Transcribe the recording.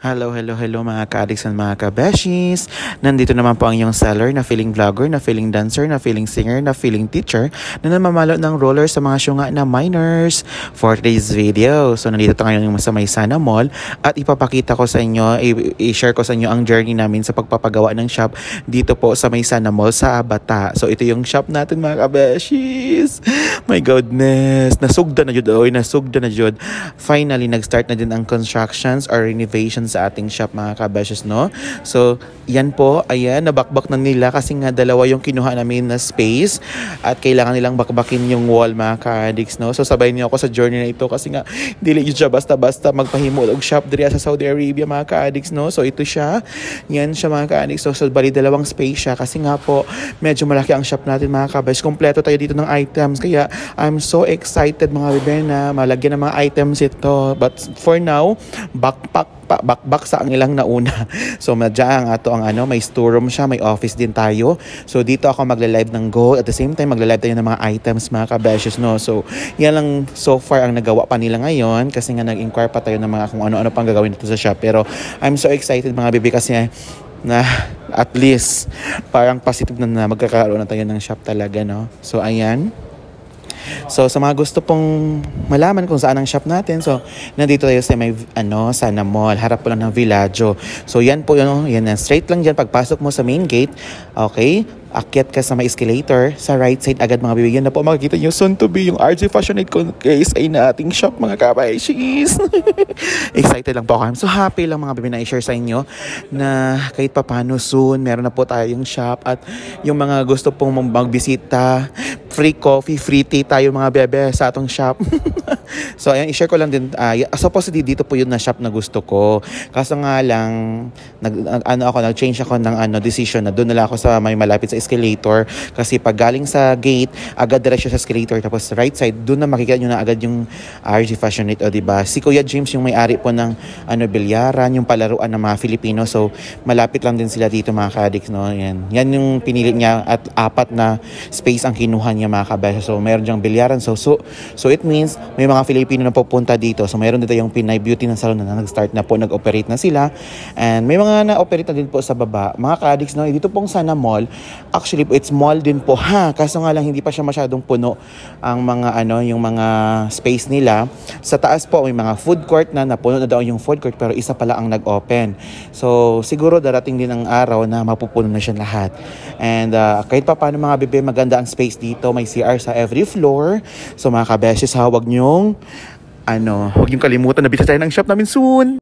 Hello, hello, hello mga ka-addicts and mga ka-beshies. Nandito naman po ang iyong seller na feeling vlogger, na feeling dancer, na feeling singer, na feeling teacher na namamalo ng roller sa mga syunga na minors for today's video. So nandito tayo ngayon sa May Sana Mall at ipapakita ko sa inyo, i-share ko sa inyo ang journey namin sa pagpapagawa ng shop dito po sa May Sana Mall sa Bata. So ito yung shop natin mga ka-beshies. My goodness, nasugda na jud, nasugda na jud. Finally, nag-start na din ang constructions or renovations sa ating shop mga kabeshes, no? So, yan po, ayan, nabakbak na nila kasi nga dalawa yung kinuha namin na space at kailangan nilang bakbakin yung wall mga ka-addicts, no? So, sabay niyo ako sa journey na ito kasi nga dili yun siya basta-basta magpahimo og shop diri sa Saudi Arabia mga ka-addicts, no? So, ito siya, yan siya mga ka-addicts. So, bali dalawang space siya kasi nga po medyo malaki ang shop natin mga kabeshes. Kompleto tayo dito ng items kaya I'm so excited mga bebe na malagyan ng mga items ito. But for now, backpack sa ang ilang nauna. So madya ang ato ang may storeroom siya, may office din tayo. So dito ako magla-live ng Go. At the same time magla-live tayo ng mga items mga kabeshes, no. So yan lang so far ang nagawa pa nila ngayon kasi nga nag-inquire pa tayo ng mga kung ano-ano pang gagawin dito sa shop. Pero I'm so excited mga bebe kasi na at least parang positive na magkakaroon na tayo ng shop talaga, no. So ayan. So sa mga gusto pong malaman kung saan ang shop natin, so nandito tayo sa may Sana Mall, harap po lang ng Villaggio. So yan po yun, yan straight lang diyan pagpasok mo sa main gate. Okay? Akyat ka sa may escalator, sa right side agad mga bibigyan na po makikita nyo soon to be yung RJ Fashionate KSA na ating shop mga kabaishis. Excited lang po ako. I'm so happy lang mga bibigyan na i-share sa inyo na kahit papano soon meron na po tayong shop at yung mga gusto pong magbisita, free coffee, free tea tayo mga bebe sa atong shop. So ayan, i-share ko lang din, supposedly dito po yun na shop na gusto ko. Kaso nga lang, nag-change ako ng decision na doon nila ako sa may malapit sa escalator kasi pag galing sa gate agad diretso sa escalator tapos right side doon na makikita nyo na agad yung RJ Fashionate, o diba si Kuya James yung may-ari po ng bilyaran, yung palaruan ng mga Filipino. So malapit lang din sila dito mga ka-addicts, no. Yan yung pinili niya at 4 na space ang kinuha niya mga kabesyo. So meron diyang bilyaran, so it means may mga Filipino na pupunta dito. So mayroon dito yung Pinay Beauty na salon na nag-start na po, nag-operate na sila and may mga na-operate na din po sa baba mga ka-addicts, no. Dito pong Sana Mall, actually, it's mall din po kaso nga lang hindi pa siya masyadong puno ang mga yung mga space nila. Sa taas po may mga food court na napuno na daw yung food court pero isa pala ang nag-open. So siguro darating din ang araw na mapupuno na siya lahat. And kahit pa paano mga bebe, maganda ang space dito, may CR sa every floor. So mga kabeshes, huwag niyong kalimutan na bisita tayo ng shop namin soon.